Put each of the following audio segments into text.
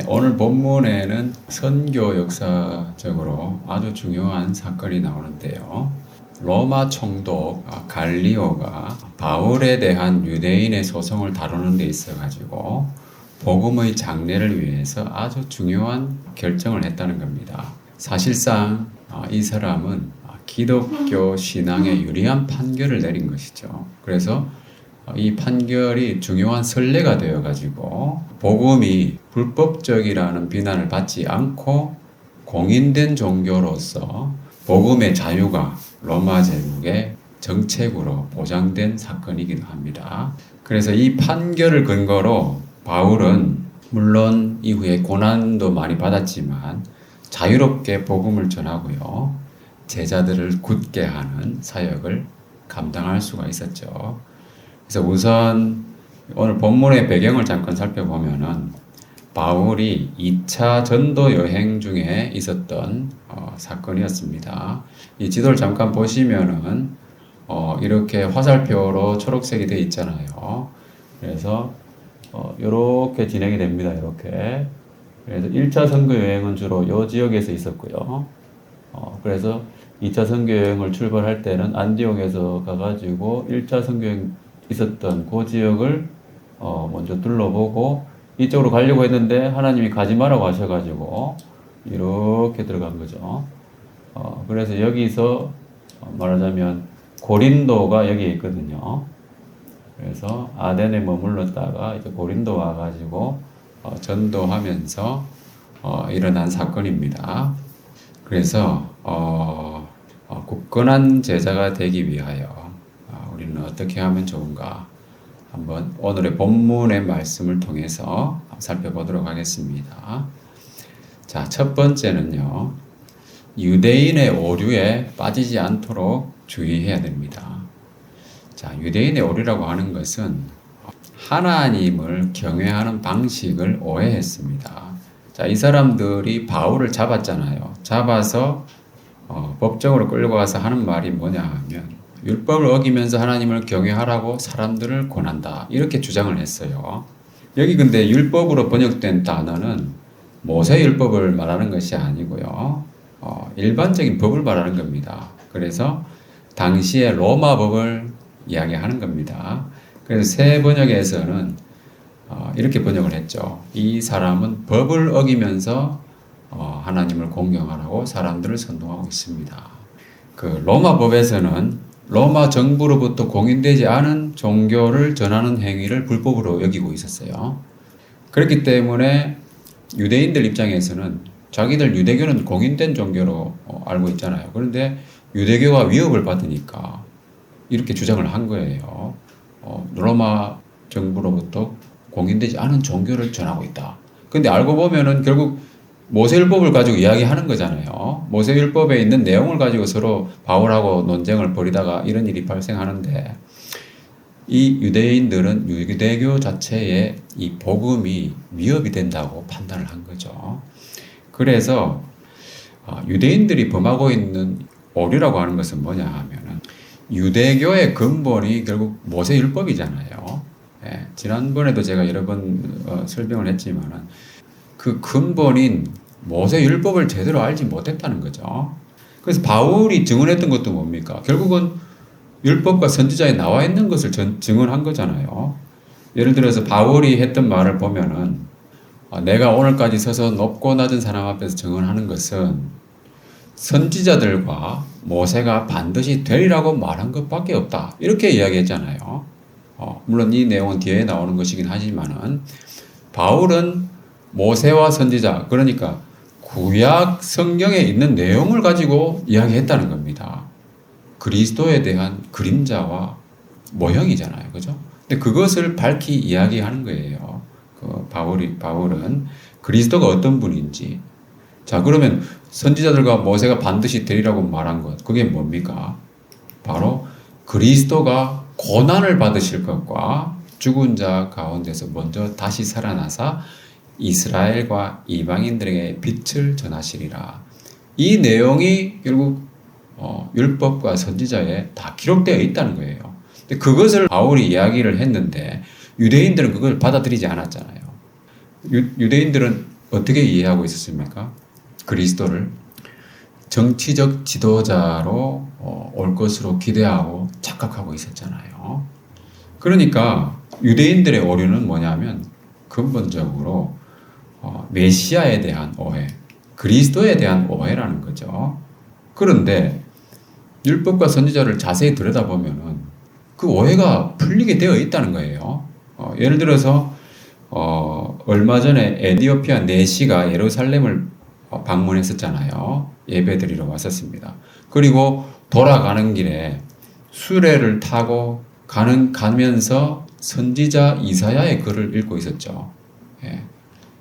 오늘 본문에는 선교 역사적으로 아주 중요한 사건이 나오는데요. 로마 총독 갈리오가 바울에 대한 유대인의 소송을 다루는 데 있어 가지고 복음의 장래를 위해서 아주 중요한 결정을 했다는 겁니다. 사실상 이 사람은 기독교 신앙에 유리한 판결을 내린 것이죠. 그래서 이 판결이 중요한 선례가 되어 가지고 복음이 불법적이라는 비난을 받지 않고 공인된 종교로서 복음의 자유가 로마 제국의 정책으로 보장된 사건이기도 합니다. 그래서 이 판결을 근거로 바울은 물론 이후에 고난도 많이 받았지만 자유롭게 복음을 전하고요. 제자들을 굳게 하는 사역을 감당할 수가 있었죠. 그래서 우선 오늘 본문의 배경을 잠깐 살펴보면은 바울이 2차 전도 여행 중에 있었던 사건이었습니다. 이 지도를 잠깐 보시면은 이렇게 화살표로 초록색이 되어 있잖아요. 그래서 이렇게 진행이 됩니다. 이렇게. 그래서 1차 선교 여행은 주로 이 지역에서 있었고요. 그래서 2차 선교 여행을 출발할 때는 안디옥에서 가가지고 1차 선교 여행 있었던 그 지역을 먼저 둘러보고 이쪽으로 가려고 했는데 하나님이 가지 말라고 하셔가지고 이렇게 들어간 거죠. 그래서 여기서 말하자면 고린도가 여기에 있거든요. 그래서 아덴에 머물렀다가 이제 고린도 와가지고 전도하면서 일어난 사건입니다. 그래서 굳건한 제자가 되기 위하여 우리는 어떻게 하면 좋은가? 한번 오늘의 본문의 말씀을 통해서 살펴보도록 하겠습니다. 자, 첫 번째는요. 유대인의 오류에 빠지지 않도록 주의해야 됩니다. 자, 유대인의 오류라고 하는 것은 하나님을 경외하는 방식을 오해했습니다. 자, 이 사람들이 바울을 잡았잖아요. 잡아서 법정으로 끌고 가서 하는 말이 뭐냐 하면 율법을 어기면서 하나님을 경외하라고 사람들을 권한다. 이렇게 주장을 했어요. 여기 근데 율법으로 번역된 단어는 모세 율법을 말하는 것이 아니고요. 일반적인 법을 말하는 겁니다. 그래서 당시의 로마 법을 이야기하는 겁니다. 그래서 새 번역에서는 이렇게 번역을 했죠. 이 사람은 법을 어기면서 하나님을 공경하라고 사람들을 선동하고 있습니다. 그 로마 법에서는 로마 정부로부터 공인되지 않은 종교를 전하는 행위를 불법으로 여기고 있었어요. 그렇기 때문에 유대인들 입장에서는 자기들 유대교는 공인된 종교로 알고 있잖아요. 그런데 유대교가 위협을 받으니까 이렇게 주장을 한 거예요. 로마 정부로부터 공인되지 않은 종교를 전하고 있다. 근데 알고 보면은 결국 모세율법을 가지고 이야기하는 거잖아요. 모세율법에 있는 내용을 가지고 서로 바울하고 논쟁을 벌이다가 이런 일이 발생하는데 이 유대인들은 유대교 자체에 이 복음이 위협이 된다고 판단을 한 거죠. 그래서 유대인들이 범하고 있는 오류라고 하는 것은 뭐냐 하면은 유대교의 근본이 결국 모세율법이잖아요. 예, 지난번에도 제가 여러 번 설명을 했지만은 그 근본인 모세율법을 제대로 알지 못했다는 거죠. 그래서 바울이 증언했던 것도 뭡니까? 결국은 율법과 선지자에 나와 있는 것을 증언한 거잖아요. 예를 들어서 바울이 했던 말을 보면은 내가 오늘까지 서서 높고 낮은 사람 앞에서 증언하는 것은 선지자들과 모세가 반드시 되리라고 말한 것밖에 없다. 이렇게 이야기했잖아요. 물론 이 내용은 뒤에 나오는 것이긴 하지만은 바울은 모세와 선지자, 그러니까 구약 성경에 있는 내용을 가지고 이야기했다는 겁니다. 그리스도에 대한 그림자와 모형이잖아요. 그죠? 근데 그것을 밝히 이야기하는 거예요. 바울은 그리스도가 어떤 분인지. 자, 그러면 선지자들과 모세가 반드시 되리라고 말한 것, 그게 뭡니까? 바로 그리스도가 고난을 받으실 것과 죽은 자 가운데서 먼저 다시 살아나사 이스라엘과 이방인들에게 빛을 전하시리라. 이 내용이 결국 율법과 선지자에 다 기록되어 있다는 거예요. 근데 그것을 바울이 이야기를 했는데 유대인들은 그걸 받아들이지 않았잖아요. 유대인들은 어떻게 이해하고 있었습니까? 그리스도를 정치적 지도자로 올 것으로 기대하고 착각하고 있었잖아요. 그러니까 유대인들의 오류는 뭐냐면 근본적으로 메시아에 대한 오해, 그리스도에 대한 오해라는 거죠. 그런데 율법과 선지자를 자세히 들여다보면은 그 오해가 풀리게 되어 있다는 거예요. 예를 들어서 얼마 전에 에티오피아 내시가 예루살렘을 방문했었잖아요. 예배드리러 왔었습니다. 그리고 돌아가는 길에 수레를 타고 가면서 선지자 이사야의 글을 읽고 있었죠. 예.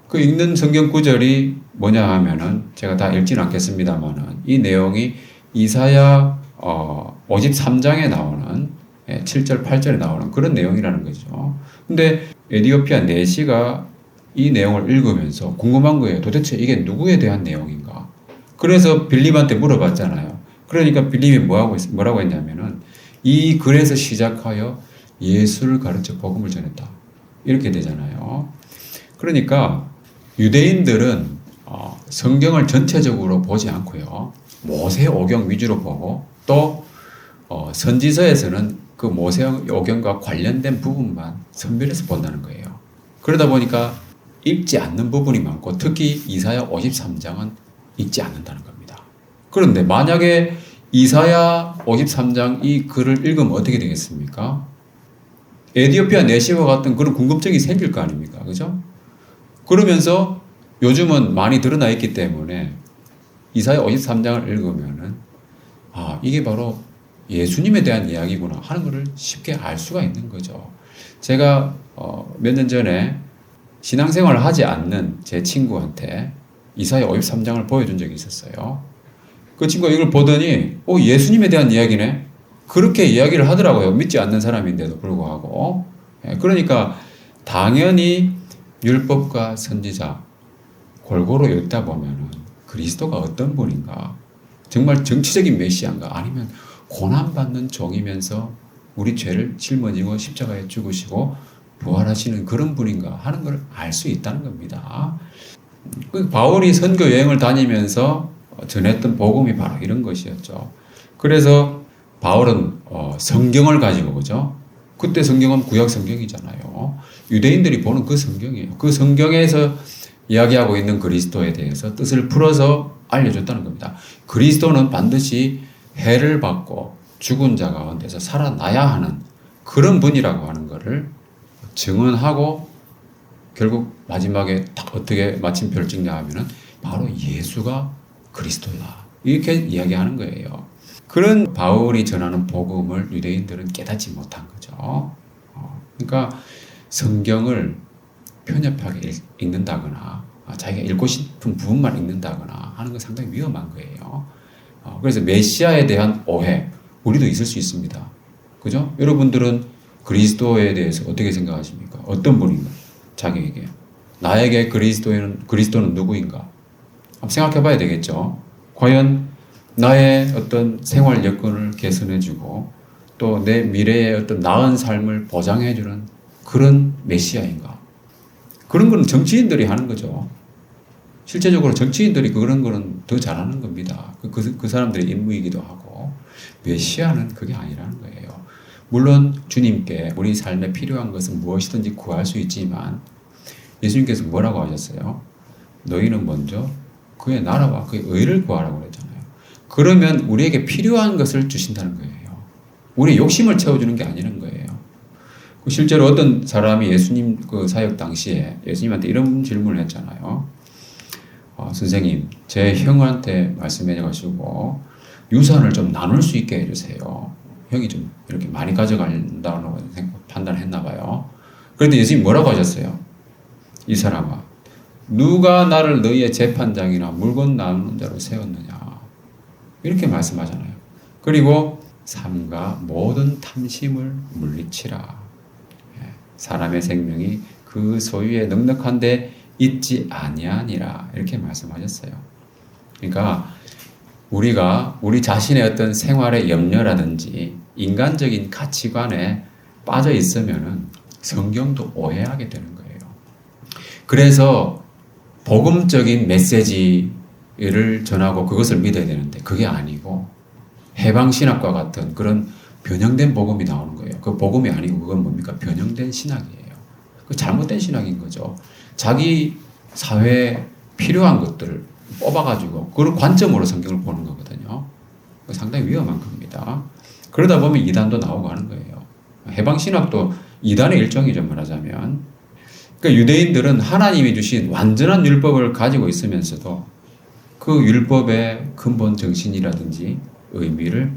그 읽는 성경 구절이 뭐냐 하면은 제가 다 읽지는 않겠습니다만은 이 내용이 이사야 53장에 나오는 7절, 8절에 나오는 그런 내용이라는 거죠. 근데 에티오피아 내시가 이 내용을 읽으면서 궁금한 거예요. 도대체 이게 누구에 대한 내용인가? 그래서 빌립한테 물어봤잖아요. 그러니까 빌립이 뭐라고 했냐면은 이 글에서 시작하여 예수를 가르쳐 복음을 전했다. 이렇게 되잖아요. 그러니까 유대인들은 성경을 전체적으로 보지 않고요. 모세오경 위주로 보고 또 선지서에서는 그 모세오경과 관련된 부분만 선별해서 본다는 거예요. 그러다 보니까 읽지 않는 부분이 많고 특히 이사야 53장은 읽지 않는다는 겁니다. 그런데 만약에 이사야 53장 이 글을 읽으면 어떻게 되겠습니까? 에티오피아 내시와 같은 그런 궁금증이 생길 거 아닙니까? 그죠? 그러면서 요즘은 많이 드러나 있기 때문에 이사야 53장을 읽으면은 이게 바로 예수님에 대한 이야기구나 하는 것을 쉽게 알 수가 있는 거죠. 제가 몇 년 전에 신앙생활을 하지 않는 제 친구한테 이사야 53장을 보여준 적이 있었어요. 그 친구가 이걸 보더니 예수님에 대한 이야기네? 그렇게 이야기를 하더라고요. 믿지 않는 사람인데도 불구하고. 그러니까 당연히 율법과 선지자 골고루 읽다 보면은 그리스도가 어떤 분인가, 정말 정치적인 메시아인가, 아니면 고난받는 종이면서 우리 죄를 짊어지고 십자가에 죽으시고 부활하시는 그런 분인가 하는 걸 알 수 있다는 겁니다. 바울이 선교 여행을 다니면서 전했던 복음이 바로 이런 것이었죠. 그래서 바울은 성경을 가지고, 그죠? 그때 성경은 구약 성경이잖아요. 유대인들이 보는 그 성경이에요. 그 성경에서 이야기하고 있는 그리스도에 대해서 뜻을 풀어서 알려줬다는 겁니다. 그리스도는 반드시 해를 받고 죽은 자 가운데서 살아나야 하는 그런 분이라고 하는 것을 증언하고 결국 마지막에 딱 어떻게 마침표를 찍냐 하면은 바로 예수가 그리스도다. 이렇게 이야기하는 거예요. 그런 바울이 전하는 복음을 유대인들은 깨닫지 못한 거죠. 그러니까 성경을 편협하게 읽는다거나 자기가 읽고 싶은 부분만 읽는다거나 하는 건 상당히 위험한 거예요. 그래서 메시아에 대한 오해, 우리도 있을 수 있습니다. 그죠? 여러분들은 그리스도에 대해서 어떻게 생각하십니까? 어떤 분인가? 자기에게. 나에게 그리스도는 누구인가? 한번 생각해 봐야 되겠죠. 과연 나의 어떤 생활 여건을 개선해주고 또 내 미래의 어떤 나은 삶을 보장해주는 그런 메시아인가? 그런 거는 정치인들이 하는 거죠. 실제적으로 정치인들이 그런 거는 더 잘하는 겁니다. 그 사람들의 임무이기도 하고 메시아는 그게 아니라는 거예요. 물론 주님께 우리 삶에 필요한 것은 무엇이든지 구할 수 있지만 예수님께서 뭐라고 하셨어요? 너희는 먼저 그의 나라와 그의 의를 구하라고 그랬잖아요. 그러면 우리에게 필요한 것을 주신다는 거예요. 우리의 욕심을 채워주는 게 아니라는 거예요. 실제로 어떤 사람이 예수님 그 사역 당시에 예수님한테 이런 질문을 했잖아요. 선생님, 제 형한테 말씀해가지고 유산을 좀 나눌 수 있게 해주세요. 형이 좀 이렇게 많이 가져간다고 판단했나 봐요. 그런데 예수님 뭐라고 하셨어요? 이 사람아, 누가 나를 너희의 재판장이나 물건 나누는 자로 세웠느냐? 이렇게 말씀하잖아요. 그리고 삼가 모든 탐심을 물리치라. 사람의 생명이 그 소유에 넉넉한데 있지 아니하니라. 이렇게 말씀하셨어요. 그러니까 우리가 우리 자신의 어떤 생활의 염려라든지 인간적인 가치관에 빠져 있으면은 성경도 오해하게 되는 거예요. 그래서 복음적인 메시지를 전하고 그것을 믿어야 되는데 그게 아니고 해방신학과 같은 그런 변형된 복음이 나오는 거예요. 그 복음이 아니고 그건 뭡니까? 변형된 신학이에요. 그 잘못된 신학인 거죠. 자기 사회에 필요한 것들을 뽑아가지고 그런 관점으로 성경을 보는 거거든요. 상당히 위험한 겁니다. 그러다 보면 이단도 나오고 하는 거예요. 해방신학도 이단의 일종이죠, 말하자면. 그러니까 유대인들은 하나님이 주신 완전한 율법을 가지고 있으면서도 그 율법의 근본 정신이라든지 의미를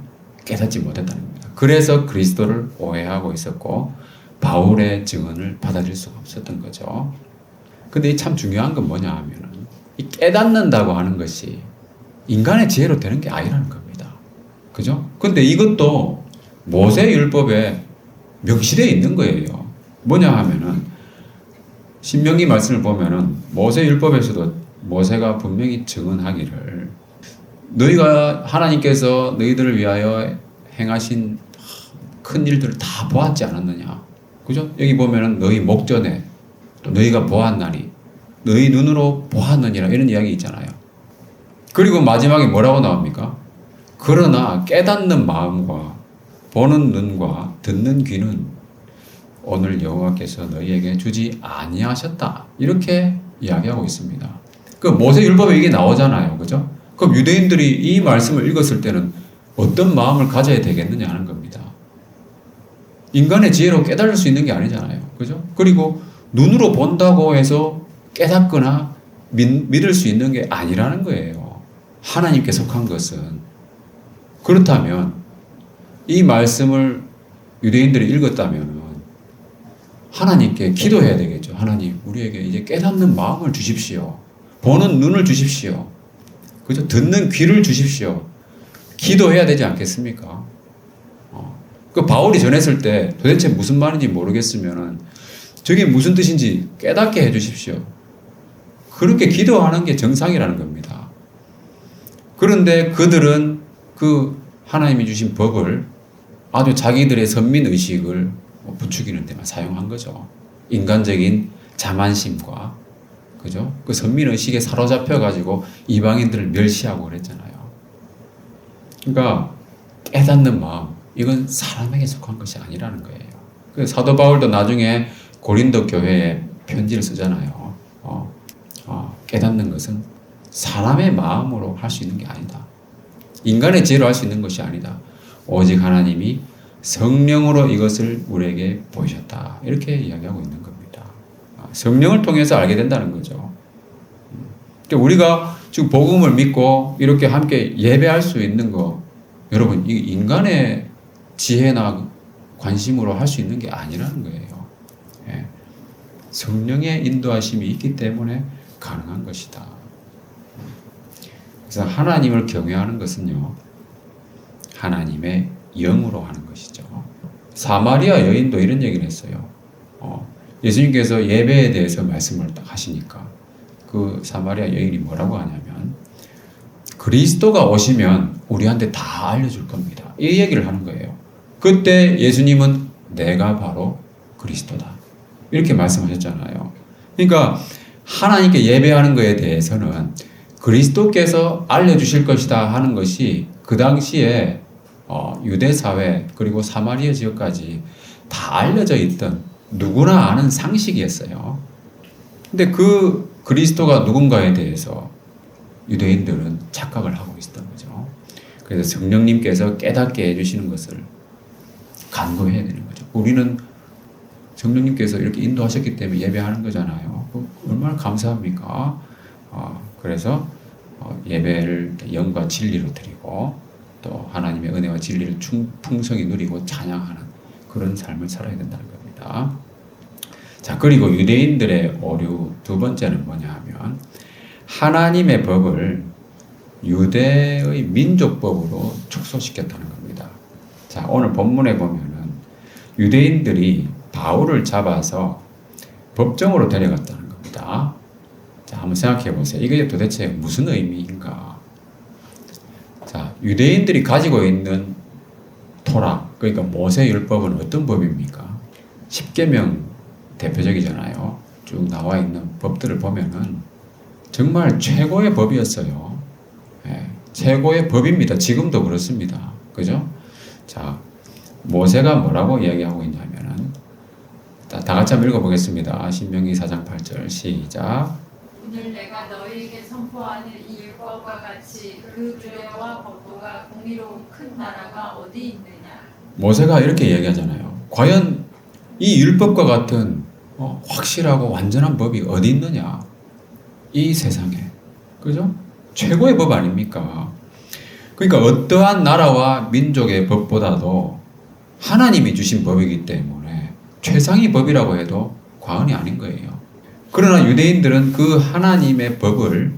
깨닫지 못했다는 겁니다. 그래서 그리스도를 오해하고 있었고 바울의 증언을 받아들일 수가 없었던 거죠. 근데 참 중요한 건 뭐냐 하면은 이 깨닫는다고 하는 것이 인간의 지혜로 되는 게 아니라는 겁니다. 그죠? 근데 이것도 모세 율법에 명시되어 있는 거예요. 뭐냐 하면은 신명기 말씀을 보면은 모세 율법에서도 모세가 분명히 증언하기를 너희가 하나님께서 너희들을 위하여 행하신 큰 일들을 다 보았지 않았느냐. 그죠? 여기 보면은 너희 목전에 또 너희가 보았나니 너희 눈으로 보았느니라 이런 이야기 있잖아요. 그리고 마지막에 뭐라고 나옵니까? 그러나 깨닫는 마음과 보는 눈과 듣는 귀는 오늘 여호와께서 너희에게 주지 아니하셨다. 이렇게 이야기하고 있습니다. 그 모세 율법에 이게 나오잖아요. 그죠? 그럼 유대인들이 이 말씀을 읽었을 때는 어떤 마음을 가져야 되겠느냐 하는 겁니다. 인간의 지혜로 깨달을 수 있는 게 아니잖아요. 그죠? 그리고 눈으로 본다고 해서 깨닫거나 믿을 수 있는 게 아니라는 거예요. 하나님께 속한 것은. 그렇다면 이 말씀을 유대인들이 읽었다면 하나님께 기도해야 되겠죠. 하나님, 우리에게 이제 깨닫는 마음을 주십시오. 보는 눈을 주십시오. 그죠? 듣는 귀를 주십시오. 기도해야 되지 않겠습니까? 그 바울이 전했을 때 도대체 무슨 말인지 모르겠으면은 저게 무슨 뜻인지 깨닫게 해 주십시오. 그렇게 기도하는 게 정상이라는 겁니다. 그런데 그들은 그 하나님이 주신 법을 아주 자기들의 선민의식을 부추기는 데만 사용한 거죠. 인간적인 자만심과, 그죠? 그 선민의식에 사로잡혀가지고 이방인들을 멸시하고 그랬잖아요. 그러니까 깨닫는 마음, 이건 사람에게 속한 것이 아니라는 거예요. 그래서 사도 바울도 나중에 고린도 교회에 편지를 쓰잖아요. 깨닫는 것은 사람의 마음으로 할 수 있는 게 아니다. 인간의 지혜로 할 수 있는 것이 아니다. 오직 하나님이 성령으로 이것을 우리에게 보이셨다. 이렇게 이야기하고 있는 겁니다. 성령을 통해서 알게 된다는 거죠. 그러니까 우리가 지금 복음을 믿고 이렇게 함께 예배할 수 있는 거, 여러분, 이 인간의 지혜나 관심으로 할 수 있는 게 아니라는 거예요. 예. 성령의 인도하심이 있기 때문에 가능한 것이다. 그래서 하나님을 경외하는 것은요, 하나님의 영으로 하는 것이죠. 사마리아 여인도 이런 얘기를 했어요. 예수님께서 예배에 대해서 말씀을 딱 하시니까 그 사마리아 여인이 뭐라고 하냐면 그리스도가 오시면 우리한테 다 알려줄 겁니다. 이 얘기를 하는 거예요. 그때 예수님은 내가 바로 그리스도다. 이렇게 말씀하셨잖아요. 그러니까 하나님께 예배하는 것에 대해서는 그리스도께서 알려주실 것이다 하는 것이 그 당시에 유대 사회 그리고 사마리아 지역까지 다 알려져 있던 누구나 아는 상식이었어요. 근데 그 그리스도가 누군가에 대해서 유대인들은 착각을 하고 있었던 거죠. 그래서 성령님께서 깨닫게 해주시는 것을 간구해야 되는 거죠. 우리는 성령님께서 이렇게 인도하셨기 때문에 예배하는 거잖아요. 얼마나 감사합니까? 그래서 예배를 영과 진리로 드리고 또 하나님의 은혜와 진리를 풍성히 누리고 찬양하는 그런 삶을 살아야 된다는 겁니다. 자, 그리고 유대인들의 오류 두 번째는 뭐냐 하면 하나님의 법을 유대의 민족법으로 축소시켰다는 겁니다. 자, 오늘 본문에 보면은 유대인들이 바울을 잡아서 법정으로 데려갔다는 겁니다. 자, 한번 생각해 보세요. 이게 도대체 무슨 의미인가? 자, 유대인들이 가지고 있는 토라, 그러니까 모세율법은 어떤 법입니까? 십계명 대표적이잖아요. 쭉 나와 있는 법들을 보면은 정말 최고의 법이었어요. 예, 최고의 법입니다. 지금도 그렇습니다. 그죠? 자, 모세가 뭐라고 이야기하고 있냐면은, 다 같이 한번 읽어보겠습니다. 신명기 4장 8절 시작. 오늘 내가 너희에게 선포하는 이 율법과 같이 그 규례와 법도가 공의로운 큰 나라가 어디 있느냐. 모세가 이렇게 얘기하잖아요. 과연 이 율법과 같은 확실하고 완전한 법이 어디 있느냐? 이 세상에. 그죠? 최고의 법 아닙니까? 그러니까 어떠한 나라와 민족의 법보다도 하나님이 주신 법이기 때문에 최상의 법이라고 해도 과언이 아닌 거예요. 그러나 유대인들은 그 하나님의 법을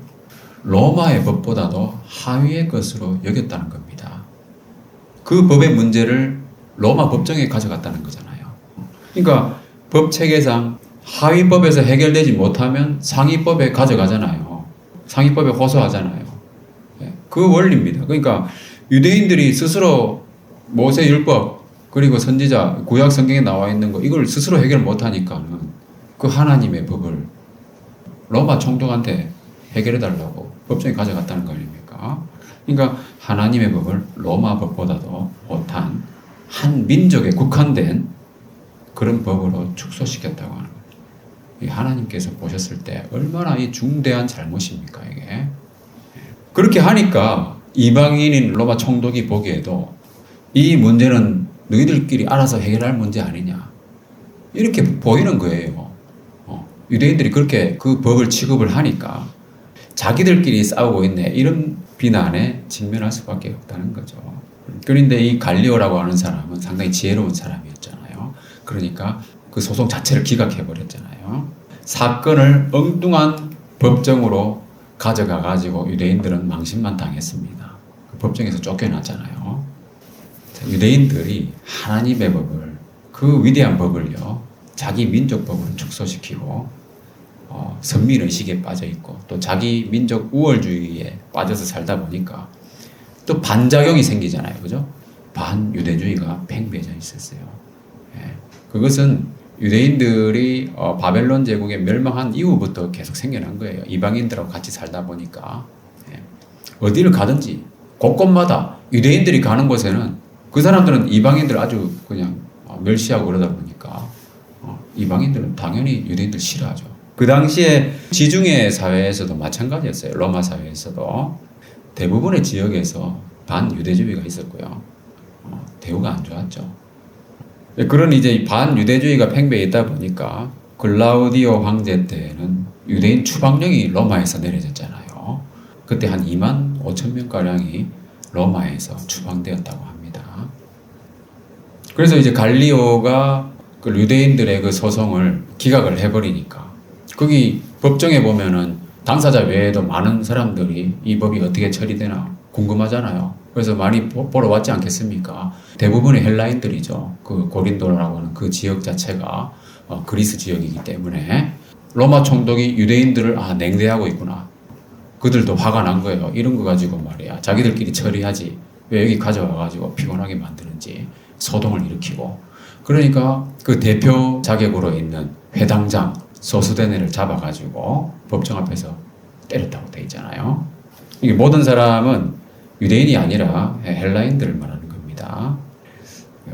로마의 법보다도 하위의 것으로 여겼다는 겁니다. 그 법의 문제를 로마 법정에 가져갔다는 거잖아요. 그러니까 법 체계상 하위법에서 해결되지 못하면 상위법에 가져가잖아요. 상위법에 호소하잖아요. 그 원리입니다. 그러니까 유대인들이 스스로 모세 율법 그리고 선지자 구약 성경에 나와 있는 거 이걸 스스로 해결 못하니까는 그 하나님의 법을 로마 총독한테 해결해 달라고 법정에 가져갔다는 거 아닙니까? 그러니까 하나님의 법을 로마 법보다도 못한 한 민족에 국한된 그런 법으로 축소시켰다고 하는 거예요. 이 하나님께서 보셨을 때 얼마나 이 중대한 잘못입니까, 이게? 그렇게 하니까 이방인인 로마 총독이 보기에도 이 문제는 너희들끼리 알아서 해결할 문제 아니냐. 이렇게 보이는 거예요. 유대인들이 그렇게 그 법을 취급을 하니까 자기들끼리 싸우고 있네. 이런 비난에 직면할 수밖에 없다는 거죠. 그런데 이 갈리오라고 하는 사람은 상당히 지혜로운 사람이었잖아요. 그러니까 그 소송 자체를 기각해버렸잖아요. 사건을 엉뚱한 법정으로 가져가 가지고 유대인들은 망신만 당했습니다. 그 법정에서 쫓겨났잖아요. 유대인들이 하나님의 법을, 그 위대한 법을요, 자기 민족 법으로 축소시키고 선민의식에 빠져있고 또 자기 민족 우월주의에 빠져서 살다 보니까 또 반작용이 생기잖아요. 그죠? 반유대주의가 팽배해져 있었어요. 예. 그것은 유대인들이 바벨론 제국에 멸망한 이후부터 계속 생겨난 거예요. 이방인들하고 같이 살다 보니까. 예. 어디를 가든지 곳곳마다 유대인들이 가는 곳에는 그 사람들은 이방인들 아주 그냥 멸시하고 그러다 보니까 이방인들은 당연히 유대인들 싫어하죠. 그 당시에 지중해 사회에서도 마찬가지였어요. 로마 사회에서도 대부분의 지역에서 반유대주의가 있었고요. 대우가 안 좋았죠. 그런 이제 반유대주의가 팽배했다 보니까 글라우디오 황제 때는 유대인 추방령이 로마에서 내려졌잖아요. 그때 한 2만 5천 명가량이 로마에서 추방되었다고 합니다. 그래서 이제 갈리오가 그 유대인들의 그 소송을 기각을 해버리니까 거기 법정에 보면은 당사자 외에도 많은 사람들이 이 법이 어떻게 처리되나 궁금하잖아요. 그래서 많이 보러 왔지 않겠습니까? 대부분의 헬라인들이죠. 그 고린도라고 하는 그 지역 자체가 그리스 지역이기 때문에 로마 총독이 유대인들을 냉대하고 있구나. 그들도 화가 난 거예요. 이런 거 가지고 말이야. 자기들끼리 처리하지. 왜 여기 가져와가지고 피곤하게 만드는지 소동을 일으키고. 그러니까 그 대표 자격으로 있는 회당장 소수대네를 잡아가지고 법정 앞에서 때렸다고 돼 있잖아요. 이게 모든 사람은 유대인이 아니라 헬라인들을 말하는 겁니다.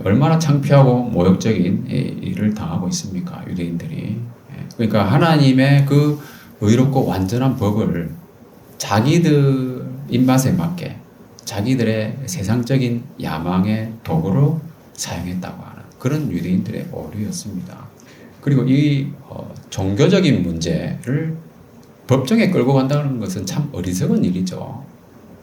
얼마나 창피하고 모욕적인 일을 당하고 있습니까? 유대인들이. 그러니까 하나님의 그 의롭고 완전한 법을 자기들 입맛에 맞게 자기들의 세상적인 야망의 도구로 사용했다고 하는 그런 유대인들의 오류였습니다. 그리고 이 종교적인 문제를 법정에 끌고 간다는 것은 참 어리석은 일이죠.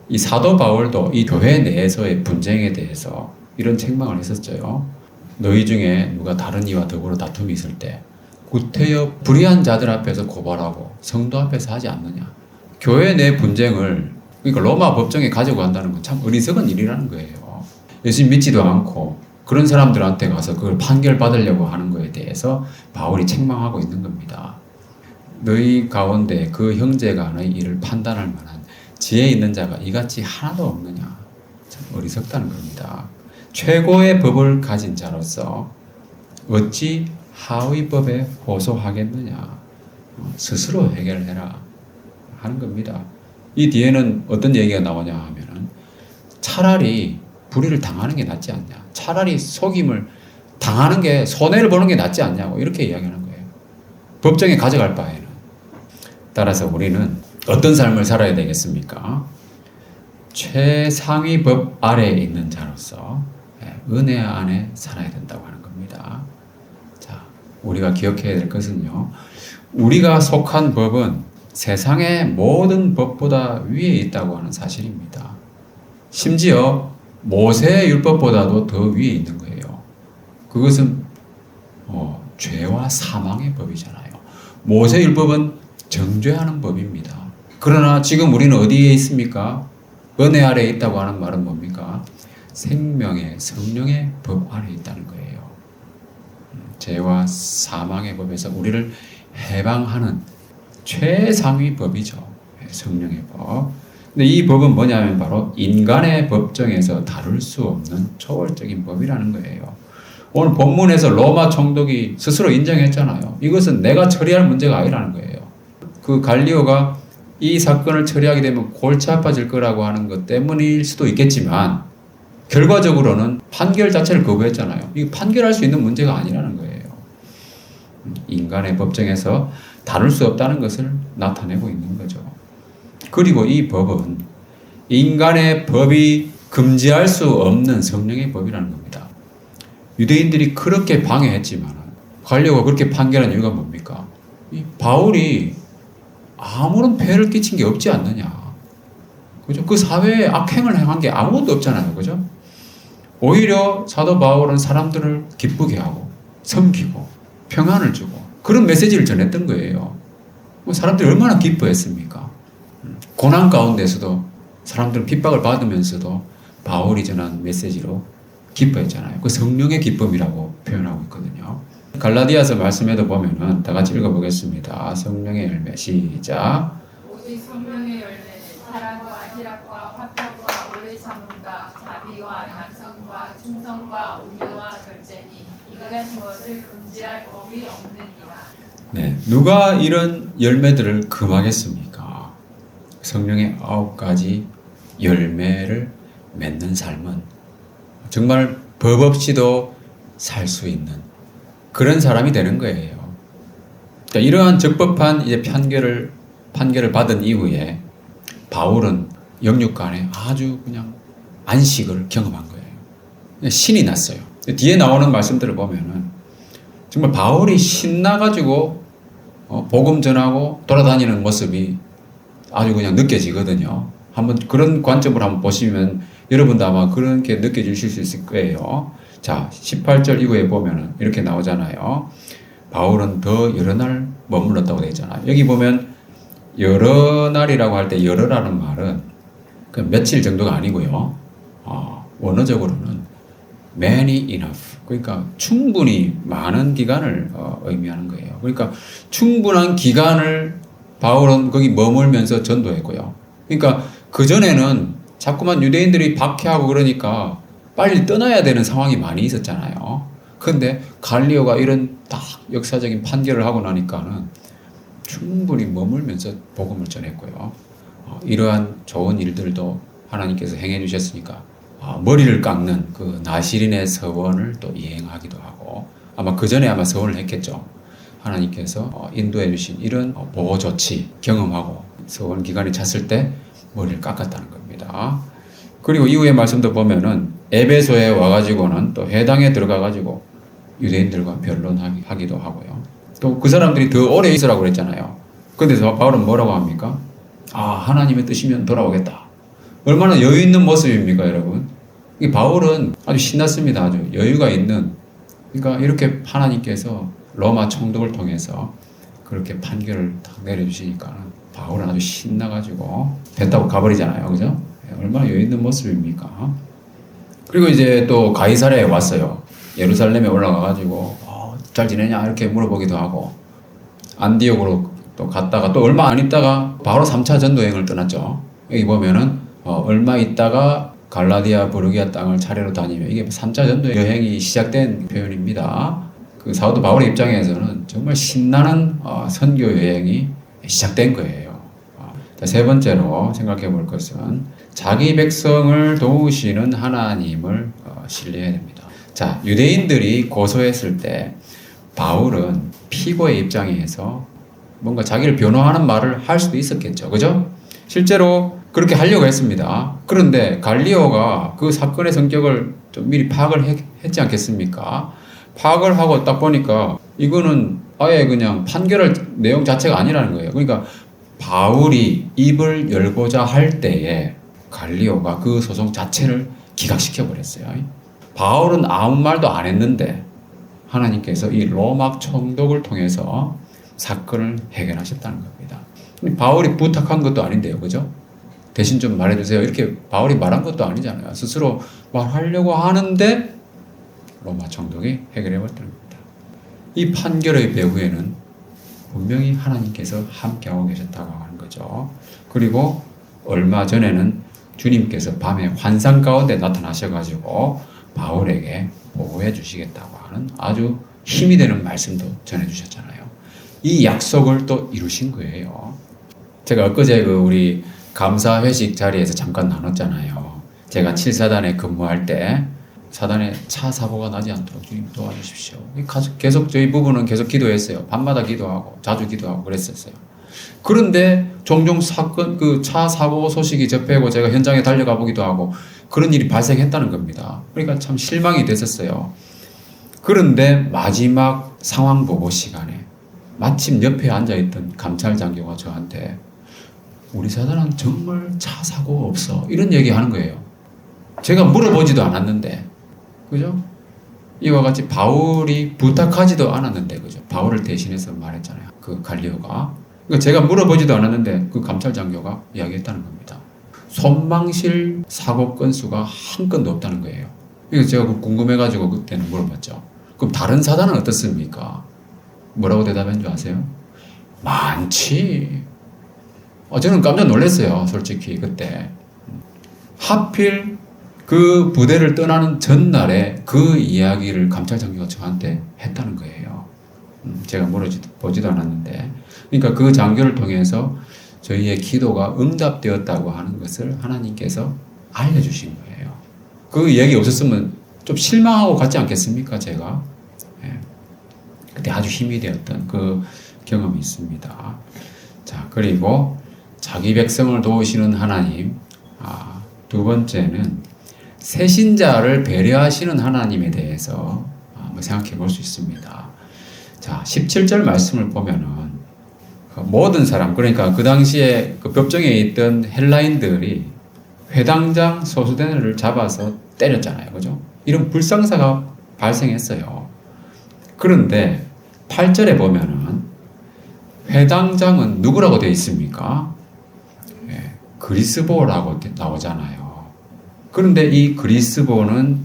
이 사도 바울도 이 교회 내에서의 분쟁에 대해서 이런 책망을 했었죠. 너희 중에 누가 다른 이와 더불어 다툼이 있을 때 구태여 불의한 자들 앞에서 고발하고 성도 앞에서 하지 않느냐. 교회 내 분쟁을 그러니까 로마 법정에 가지고 간다는 건 참 어리석은 일이라는 거예요. 예수님 믿지도 않고 그런 사람들한테 가서 그걸 판결받으려고 하는 거에 대해서 바울이 책망하고 있는 겁니다. 너희 가운데 그 형제간의 일을 판단할 만한 지혜 있는 자가 이같이 하나도 없느냐. 참 어리석다는 겁니다. 최고의 법을 가진 자로서 어찌 하위 법에 호소하겠느냐. 스스로 해결해라 하는 겁니다. 이 뒤에는 어떤 얘기가 나오냐 하면은 차라리 불의를 당하는 게 낫지 않냐. 차라리 속임을 당하는 게 손해를 보는 게 낫지 않냐고 이렇게 이야기하는 거예요. 법정에 가져갈 바에는. 따라서 우리는 어떤 삶을 살아야 되겠습니까? 최상위 법 아래에 있는 자로서 은혜 안에 살아야 된다고 하는 겁니다. 자, 우리가 기억해야 될 것은요. 우리가 속한 법은 세상의 모든 법보다 위에 있다고 하는 사실입니다. 심지어 모세의 율법보다도 더 위에 있는 거예요. 그것은 죄와 사망의 법이잖아요. 모세 율법은 정죄하는 법입니다. 그러나 지금 우리는 어디에 있습니까? 은혜 아래에 있다고 하는 말은 뭡니까? 생명의 성령의 법 아래에 있다는 거예요. 죄와 사망의 법에서 우리를 해방하는 최상위 법이죠. 성령의 법. 근데 이 법은 뭐냐면 바로 인간의 법정에서 다룰 수 없는 초월적인 법이라는 거예요. 오늘 본문에서 로마 총독이 스스로 인정했잖아요. 이것은 내가 처리할 문제가 아니라는 거예요. 그 갈리오가 이 사건을 처리하게 되면 골치 아파질 거라고 하는 것 때문일 수도 있겠지만 결과적으로는 판결 자체를 거부했잖아요. 이거 판결할 수 있는 문제가 아니라는 거예요. 인간의 법정에서 다룰 수 없다는 것을 나타내고 있는 거죠. 그리고 이 법은 인간의 법이 금지할 수 없는 성령의 법이라는 겁니다. 유대인들이 그렇게 방해했지만 갈리오가 그렇게 판결한 이유가 뭡니까? 이 바울이 아무런 폐해를 끼친 게 없지 않느냐. 그죠? 그 사회에 악행을 행한 게 아무것도 없잖아요. 그죠? 오히려 사도 바울은 사람들을 기쁘게 하고 섬기고 평안을 주고 그런 메시지를 전했던 거예요. 사람들이 얼마나 기뻐했습니까? 고난 가운데서도 사람들은 핍박을 받으면서도 바울이 전한 메시지로 기뻐했잖아요. 그 성령의 기쁨이라고 표현하고 있거든요. 갈라디아서 말씀에도 보면은 다 같이 읽어보겠습니다. 성령의 열매 시작. 오직 성령의 열매는 사랑과 희락과 화평과 오래 참음과 자비와 양성과 충성과 온유와 절제니 이같은 것을 금지할 법이 없느니라. 네, 누가 이런 열매들을 금하겠습니까? 성령의 9가지 열매를 맺는 삶은 정말 법 없이도 살 수 있는 그런 사람이 되는 거예요. 그러니까 이러한 적법한 이제 판결을 받은 이후에 바울은 영육간에 아주 그냥 안식을 경험한 거예요. 신이 났어요. 뒤에 나오는 말씀들을 보면은 정말 바울이 신나가지고 복음 전하고 돌아다니는 모습이 아주 그냥 느껴지거든요. 한번 그런 관점으로 한번 보시면 여러분도 아마 그렇게 느껴지실 수 있을 거예요. 자, 18절 이후에 보면은 이렇게 나오잖아요. 바울은 더 여러 날 머물렀다고 되어 있잖아요. 여기 보면 여러 날이라고 할 때 여러라는 말은 그 며칠 정도가 아니고요. 원어적으로는 many enough. 그러니까 충분히 많은 기간을 의미하는 거예요. 그러니까 충분한 기간을 바울은 거기 머물면서 전도했고요. 그러니까 그전에는 자꾸만 유대인들이 박해하고 그러니까 빨리 떠나야 되는 상황이 많이 있었잖아요. 그런데 갈리오가 이런 딱 역사적인 판결을 하고 나니까는 충분히 머물면서 복음을 전했고요. 이러한 좋은 일들도 하나님께서 행해 주셨으니까 머리를 깎는 그 나시린의 서원을 또 이행하기도 하고 아마 그 전에 아마 서원을 했겠죠. 하나님께서 인도해 주신 이런 보호 조치 경험하고 서원 기간이 찼을 때 머리를 깎았다는 겁니다. 그리고 이후의 말씀도 보면은 에베소에 와가지고는 또 회당에 들어가가지고 유대인들과 변론하기도 하고요. 또 그 사람들이 더 오래 있으라고 그랬잖아요. 근데 바울은 뭐라고 합니까? 하나님의 뜻이면 돌아오겠다. 얼마나 여유 있는 모습입니까, 여러분? 이 바울은 아주 신났습니다. 아주 여유가 있는. 그러니까 이렇게 하나님께서 로마 총독을 통해서 그렇게 판결을 딱 내려주시니까 바울은 아주 신나가지고 배 타고 가버리잖아요. 그죠? 얼마나 여유 있는 모습입니까? 그리고 이제 또 가이사랴에 왔어요. 예루살렘에 올라가가지고 잘 지내냐 이렇게 물어보기도 하고 안디옥으로 또 갔다가 또 얼마 안 있다가 바로 3차 전도 여행을 떠났죠. 여기 보면은 얼마 있다가 갈라디아 부르기아 땅을 차례로 다니며 이게 3차 전도 여행이 시작된 표현입니다. 그 사도 바울의 입장에서는 정말 신나는 선교 여행이 시작된 거예요. 자, 세 번째로 생각해 볼 것은 자기 백성을 도우시는 하나님을 신뢰해야 됩니다. 자, 유대인들이 고소했을 때 바울은 피고의 입장에서 뭔가 자기를 변호하는 말을 할 수도 있었겠죠. 그죠? 실제로 그렇게 하려고 했습니다. 그런데 갈리오가 그 사건의 성격을 좀 미리 파악을 했지 않겠습니까? 파악을 하고 딱 보니까 이거는 아예 그냥 판결할 내용 자체가 아니라는 거예요. 그러니까 바울이 입을 열고자 할 때에 갈리오가 그 소송 자체를 기각시켜 버렸어요. 바울은 아무 말도 안 했는데 하나님께서 이 로마 총독을 통해서 사건을 해결하셨다는 겁니다. 바울이 부탁한 것도 아닌데요. 그죠? 대신 좀 말해주세요. 이렇게 바울이 말한 것도 아니잖아요. 스스로 말하려고 하는데 로마 총독이 해결해 버렸다는 겁니다. 이 판결의 배후에는 분명히 하나님께서 함께하고 계셨다고 하는 거죠. 그리고 얼마 전에는 주님께서 밤에 환상 가운데 나타나셔가지고 바울에게 보호해 주시겠다고 하는 아주 힘이 되는 말씀도 전해주셨잖아요. 이 약속을 또 이루신 거예요. 제가 엊그제 우리 감사 회식 자리에서 잠깐 나눴잖아요. 제가 7사단에 근무할 때 사단에 차 사고가 나지 않도록 주님 도와주십시오. 계속 저희 부부는 계속 기도했어요. 밤마다 기도하고 자주 기도하고 그랬었어요. 그런데 종종 사건 그 차 사고 소식이 접해고 제가 현장에 달려가 보기도 하고 그런 일이 발생했다는 겁니다. 그러니까 참 실망이 됐었어요. 그런데 마지막 상황 보고 시간에 마침 옆에 앉아있던 감찰 장교가 저한테 우리 사단은 정말 차 사고가 없어 이런 얘기 하는 거예요. 제가 물어보지도 않았는데 그죠? 이와 같이 바울이 부탁하지도 않았는데 그죠? 바울을 대신해서 말했잖아요. 그 갈리오가. 그러니까 제가 물어보지도 않았는데 그 감찰 장교가 이야기했다는 겁니다. 손망실 사고 건수가 한 건도 없다는 거예요. 그래서 제가 궁금해가지고 그때는 물어봤죠. 그럼 다른 사단은 어떻습니까? 뭐라고 대답한 줄 아세요? 많지. 저는 깜짝 놀랐어요. 솔직히 그때. 하필 그 부대를 떠나는 전날에 그 이야기를 감찰 장교가 저한테 했다는 거예요. 제가 물어보지도 않았는데. 그러니까 그 장교를 통해서 저희의 기도가 응답되었다고 하는 것을 하나님께서 알려주신 거예요. 그 얘기 없었으면 좀 실망하고 갔지 않겠습니까, 제가? 예. 그때 아주 힘이 되었던 그 경험이 있습니다. 자, 그리고 자기 백성을 도우시는 하나님. 두 번째는 새신자를 배려하시는 하나님에 대해서 한번 생각해 볼 수 있습니다. 자, 17절 말씀을 보면은 모든 사람, 그러니까 그 당시에 그 법정에 있던 헬라인들이 회당장 소수대를 잡아서 때렸잖아요. 그죠? 이런 불상사가 발생했어요. 그런데 8절에 보면은 회당장은 누구라고 되어 있습니까? 그리스보라고 나오잖아요. 그런데 이 그리스보는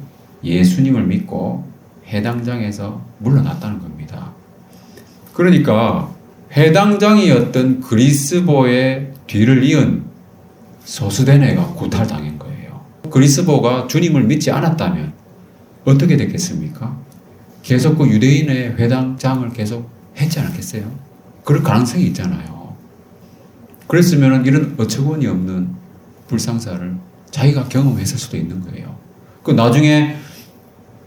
예수님을 믿고 회당장에서 물러났다는 겁니다. 그러니까 회당장이었던 그리스보의 뒤를 이은 소수대네가 구탈당한 거예요. 그리스보가 주님을 믿지 않았다면 어떻게 됐겠습니까? 계속 그 유대인의 회당장을 계속 했지 않았겠어요? 그럴 가능성이 있잖아요. 그랬으면 이런 어처구니 없는 불상사를 자기가 경험했을 수도 있는 거예요. 그 나중에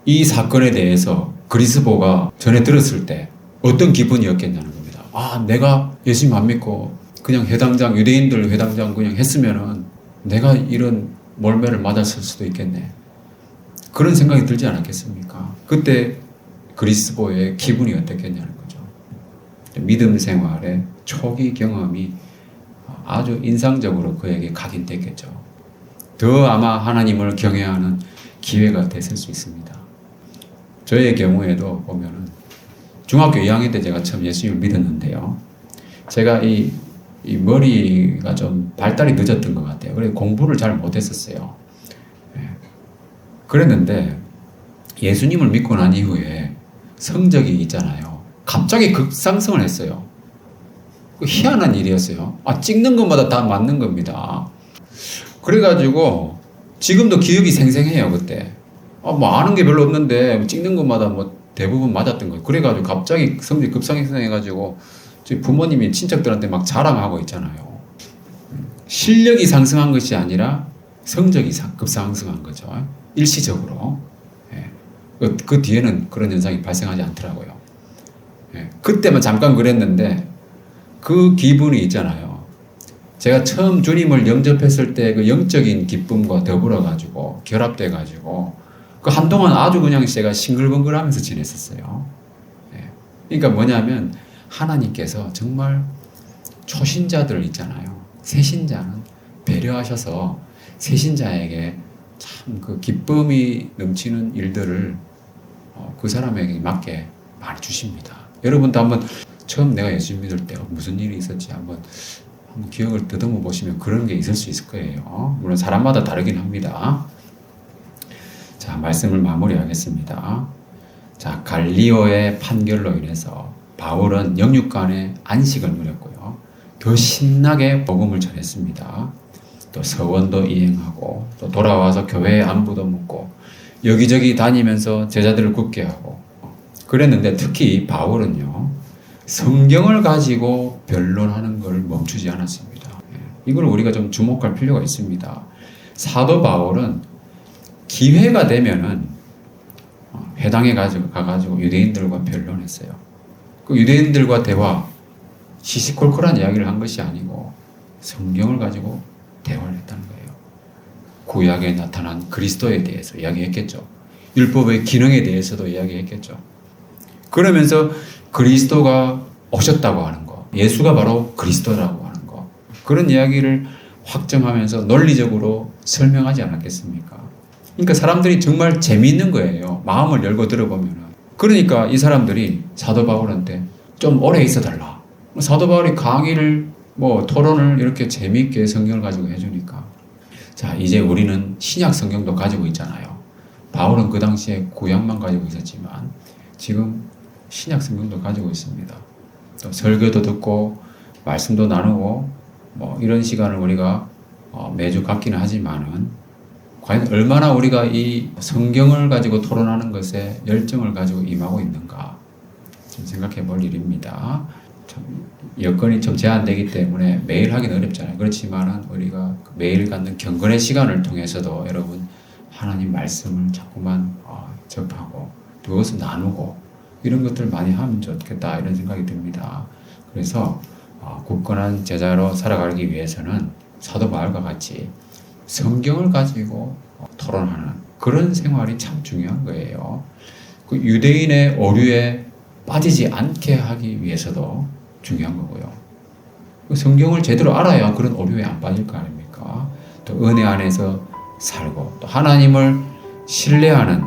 이 사건에 대해서 그리스보가 전해 들었을 때 어떤 기분이었겠냐는 겁니다. 내가 예수님 안 믿고 그냥 회당장, 유대인들 회당장 그냥 했으면은 내가 이런 몰매를 맞았을 수도 있겠네. 그런 생각이 들지 않았겠습니까? 그때 그리스보의 기분이 어땠겠냐는 거죠. 믿음 생활의 초기 경험이 아주 인상적으로 그에게 각인됐겠죠. 더 아마 하나님을 경외하는 기회가 됐을 수 있습니다. 저의 경우에도 보면은 중학교 2학년 때 제가 처음 예수님을 믿었는데요. 제가 이 머리가 좀 발달이 늦었던 것 같아요. 그래서 공부를 잘 못했었어요. 그랬는데 예수님을 믿고 난 이후에 성적이 있잖아요. 갑자기 급상승을 했어요. 희한한 일이었어요. 찍는 것마다 다 맞는 겁니다. 그래가지고 지금도 기억이 생생해요. 그때 아는 게 별로 없는데 찍는 것마다 대부분 맞았던 거예요. 그래가지고 갑자기 성적이 급상승해가지고 저희 부모님이 친척들한테 막 자랑하고 있잖아요. 실력이 상승한 것이 아니라 성적이 급상승한 거죠. 일시적으로. 예. 그 뒤에는 그런 현상이 발생하지 않더라고요. 예. 그때만 잠깐 그랬는데 그 기분이 있잖아요. 제가 처음 주님을 영접했을 때 그 영적인 기쁨과 더불어 가지고 결합돼 가지고 그 한동안 아주 그냥 제가 싱글벙글하면서 지냈었어요. 예. 그러니까 뭐냐면 하나님께서 정말 초신자들 있잖아요. 새신자는 배려하셔서 새신자에게 참 그 기쁨이 넘치는 일들을 그 사람에게 맞게 많이 주십니다. 여러분도 한번 처음 내가 예수 믿을 때 무슨 일이 있었지 한번 기억을 더듬어 보시면 그런 게 있을 수 있을 거예요. 물론 사람마다 다르긴 합니다. 자, 말씀을 마무리하겠습니다. 자, 갈리오의 판결로 인해서 바울은 영육간의 안식을 누렸고요. 더 신나게 복음을 전했습니다. 또 서원도 이행하고 또 돌아와서 교회의 안부도 묻고 여기저기 다니면서 제자들을 굳게 하고 그랬는데 특히 바울은요. 성경을 가지고 변론하는 걸 멈추지 않았습니다. 이걸 우리가 좀 주목할 필요가 있습니다. 사도 바울은 기회가 되면은 회당에 가가지고 유대인들과 변론했어요. 그 유대인들과 대화, 시시콜콜한 이야기를 한 것이 아니고 성경을 가지고 대화를 했다는 거예요. 구약에 나타난 그리스도에 대해서 이야기했겠죠. 율법의 기능에 대해서도 이야기했겠죠. 그러면서 그리스도가 오셨다고 하는 거, 예수가 바로 그리스도라고 하는 거, 그런 이야기를 확정하면서 논리적으로 설명하지 않았겠습니까? 그러니까 사람들이 정말 재미있는 거예요. 마음을 열고 들어보면은. 그러니까 이 사람들이 사도 바울한테 좀 오래 있어 달라. 사도 바울이 강의를 토론을 이렇게 재미있게 성경을 가지고 해주니까. 자, 이제 우리는 신약 성경도 가지고 있잖아요. 바울은 그 당시에 구약만 가지고 있었지만 지금 신약 성경도 가지고 있습니다. 또 설교도 듣고 말씀도 나누고 이런 시간을 우리가 매주 갖기는 하지만은 과연 얼마나 우리가 이 성경을 가지고 토론하는 것에 열정을 가지고 임하고 있는가 좀 생각해 볼 일입니다. 여건이 좀 제한되기 때문에 매일 하기는 어렵잖아요. 그렇지만은 우리가 매일 갖는 경건의 시간을 통해서도 여러분 하나님 말씀을 자꾸만 접하고 그것을 나누고 이런 것들 많이 하면 좋겠다 이런 생각이 듭니다. 그래서 굳건한 제자로 살아가기 위해서는 사도 바울과 같이 성경을 가지고 토론하는 그런 생활이 참 중요한 거예요. 그 유대인의 오류에 빠지지 않게 하기 위해서도 중요한 거고요. 성경을 제대로 알아야 그런 오류에 안 빠질 거 아닙니까? 또 은혜 안에서 살고 또 하나님을 신뢰하는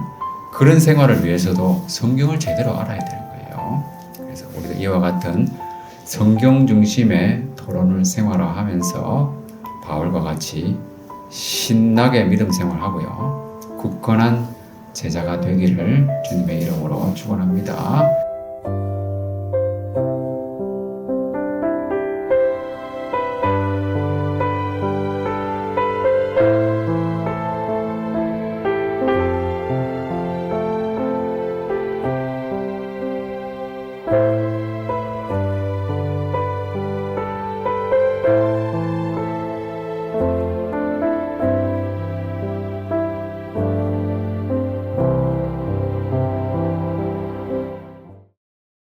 그런 생활을 위해서도 성경을 제대로 알아야 되는 거예요. 그래서 우리가 이와 같은 성경 중심의 토론을 생활화하면서 바울과 같이 신나게 믿음 생활하고요. 굳건한 제자가 되기를 주님의 이름으로 축원합니다.